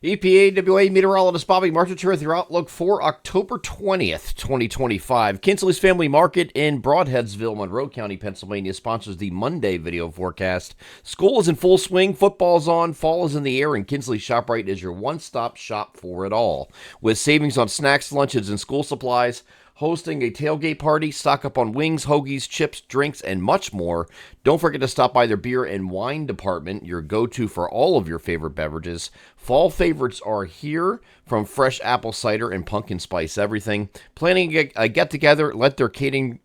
EPAWA meteorologist Bobby Martin here with your outlook for October 20th, 2025. Kinsley's Family Market in Broadheadsville, Monroe County, Pennsylvania sponsors the Monday video forecast. School is in full swing, football's on, fall is in the air, and Kinsley ShopRite is your one-stop shop for it all. With savings on snacks, lunches, and school supplies, hosting a tailgate party, stock up on wings, hoagies, chips, drinks, and much more. Don't forget to stop by their beer and wine department, your go-to for all of your favorite beverages. Fall favorites are here, from fresh apple cider and pumpkin spice everything. Planning a get-together, let their catering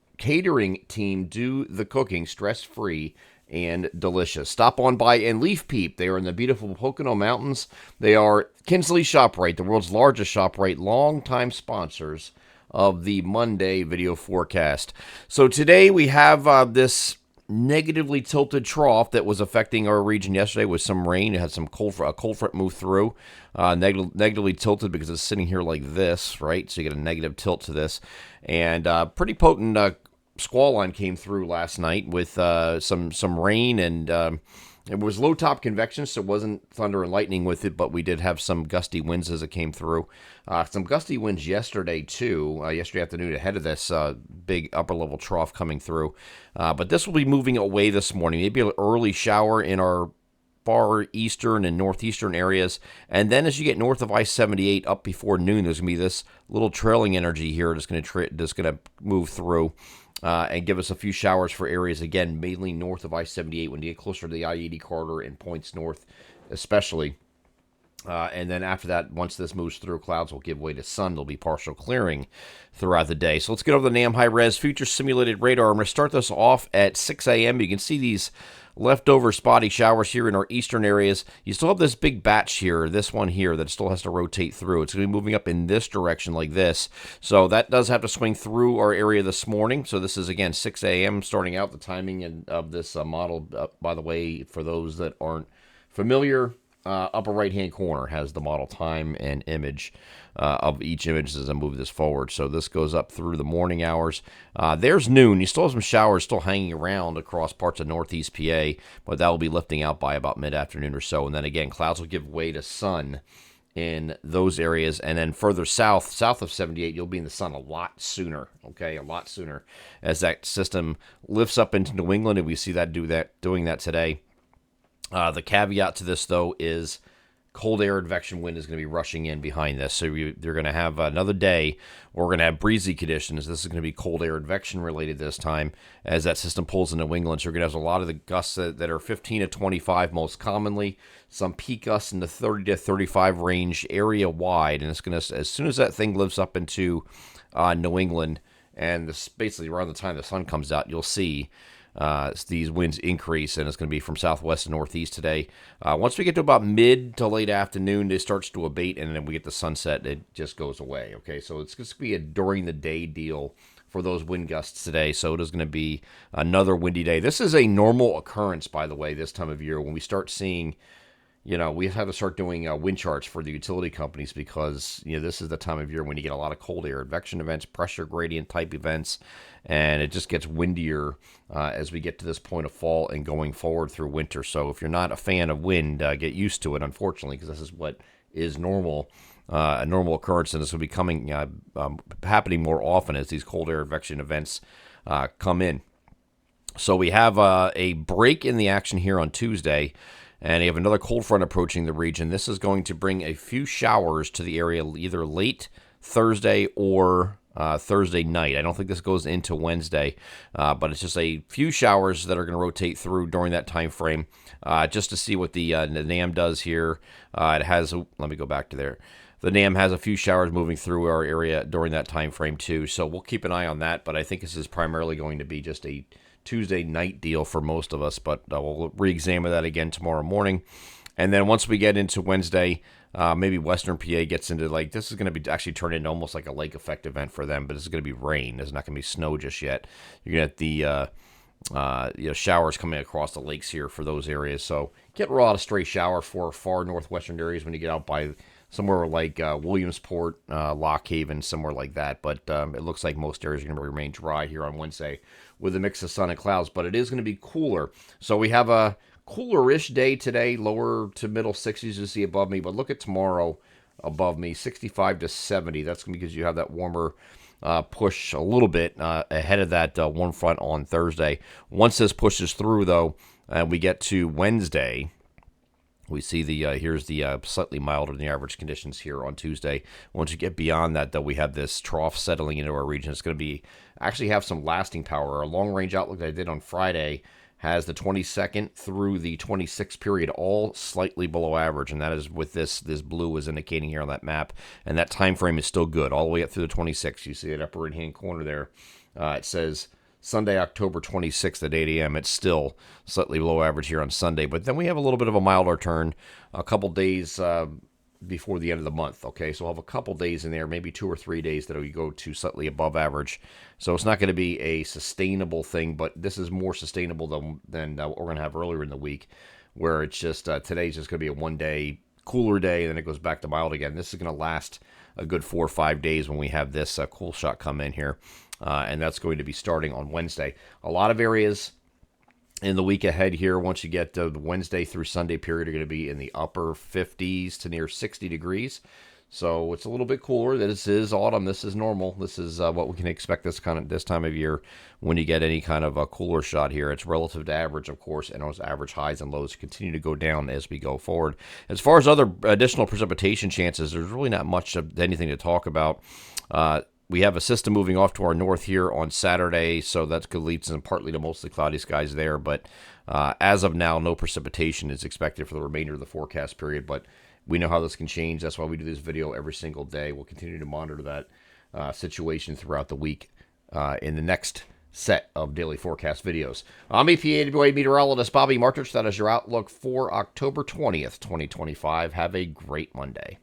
team do the cooking, stress-free and delicious. Stop on by and leaf peep. They are in the beautiful Pocono Mountains. They are Kinsley ShopRite, the world's largest ShopRite, longtime sponsors of the Monday video forecast. So today we have this negatively tilted trough that was affecting our region yesterday with some rain. It had some cold front move through, negatively tilted because it's sitting here like this, right? So you get a negative tilt to this, and pretty potent squall line came through last night with some rain, and it was low top convection, so it wasn't thunder and lightning with it, but we did have some gusty winds as it came through. Some gusty winds yesterday, too, yesterday afternoon ahead of this big upper-level trough coming through. But this will be moving away this morning. Maybe an early shower in our far eastern and northeastern areas. And then as you get north of I-78 up before noon, there's going to be this little trailing energy here that's going to move through. And give us a few showers for areas, again, mainly north of I-78 when you get closer to the I-80 corridor and points north especially. And then after that, once this moves through, clouds will give way to sun. There'll be partial clearing throughout the day. So let's get over the NAM high-res future simulated radar. I'm going to start this off at 6 a.m. You can see these leftover spotty showers here in our eastern areas. You still have this big batch here, this one here, that still has to rotate through. It's going to be moving up in this direction like this. So that does have to swing through our area this morning. So this is, again, 6 a.m. starting out. The timing of this model, by the way, for those that aren't familiar, upper right-hand corner has the model time and image of each image as I move this forward. So this goes up through the morning hours. There's noon. You still have some showers still hanging around across parts of northeast PA, but that will be lifting out by about mid-afternoon or so. And then again, clouds will give way to sun in those areas. And then further south of 78, you'll be in the sun a lot sooner, okay? A lot sooner as that system lifts up into New England, and we see that doing that today. The caveat to this, though, is cold air advection wind is going to be rushing in behind this. So you're going to have another day where we're going to have breezy conditions. This is going to be cold air advection related this time as that system pulls into New England. So you're going to have a lot of the gusts that are 15 to 25 most commonly, some peak gusts in the 30 to 35 range area wide. And it's going to, as soon as that thing lifts up into New England, and this basically around the time the sun comes out, you'll see these winds increase, and it's going to be from southwest to northeast today. Once we get to about mid to late afternoon, it starts to abate, and then we get the sunset, it just goes away. Okay, so it's going to be a during the day deal for those wind gusts today. So it is going to be another windy day. This is a normal occurrence, by the way, this time of year when we start seeing. We have to start doing wind charts for the utility companies because, this is the time of year when you get a lot of cold air advection events, pressure gradient type events, and it just gets windier as we get to this point of fall and going forward through winter. So if you're not a fan of wind, get used to it, unfortunately, because this is what is normal, a normal occurrence, and this will be happening more often as these cold air advection events come in. So we have a break in the action here on Tuesday. And you have another cold front approaching the region. This is going to bring a few showers to the area either late Thursday or Thursday night. I don't think this goes into Wednesday, but it's just a few showers that are going to rotate through during that time frame. Just to see what the NAM does here. It has. Let me go back to there. The NAM has a few showers moving through our area during that time frame too. So we'll keep an eye on that. But I think this is primarily going to be just a Tuesday night deal for most of us, but we'll re-examine that again tomorrow morning. And then once we get into Wednesday, maybe Western PA gets into this is going to be actually turn into almost like a lake effect event for them, but this is going to be rain. There's not going to be snow just yet. You're going to get the showers coming across the lakes here for those areas. So get a lot of stray shower for far northwestern areas when you get out by somewhere like Williamsport, Lock Haven, somewhere like that. But it looks like most areas are going to remain dry here on Wednesday with a mix of sun and clouds. But it is going to be cooler. So we have a Cooler-ish day today, lower to middle 60s you see above me. But look at tomorrow above me, 65 to 70. That's because you have that warmer push a little bit ahead of that warm front on Thursday. Once this pushes through, though, and we get to Wednesday, we see here's the slightly milder than the average conditions here on Tuesday. Once you get beyond that, though, we have this trough settling into our region. It's going to be actually have some lasting power. Our long range outlook that I did on Friday has the 22nd through the 26th period all slightly below average, and that is with this blue is indicating here on that map, and that time frame is still good all the way up through the 26th. You see that upper right hand corner there. It says Sunday, October 26th at 8 a.m. It's still slightly below average here on Sunday, but then we have a little bit of a milder turn a couple days before the end of the month. Okay, so we'll have a couple days in there, maybe 2 or 3 days that we go to slightly above average. So it's not going to be a sustainable thing, but this is more sustainable than what we're going to have earlier in the week, where it's just today's just going to be a 1 day cooler day, and then it goes back to mild again. This is going to last a good 4 or 5 days when we have this cool shot come in here, and that's going to be starting on Wednesday. A lot of areas in the week ahead here, once you get the Wednesday through Sunday period, are going to be in the upper 50s to near 60 degrees. So it's a little bit cooler. This is autumn. This is normal. This is what we can expect this time of year when you get any kind of a cooler shot here. It's relative to average, of course, and those average highs and lows continue to go down as we go forward. As far as other additional precipitation chances, there's really not much of anything to talk about. We have a system moving off to our north here on Saturday, so that could lead partly to mostly cloudy skies there. But as of now, no precipitation is expected for the remainder of the forecast period. But we know how this can change. That's why we do this video every single day. We'll continue to monitor that situation throughout the week in the next set of daily forecast videos. I'm EPA meteorologist Bobby Martich. That is your outlook for October 20th, 2025. Have a great Monday.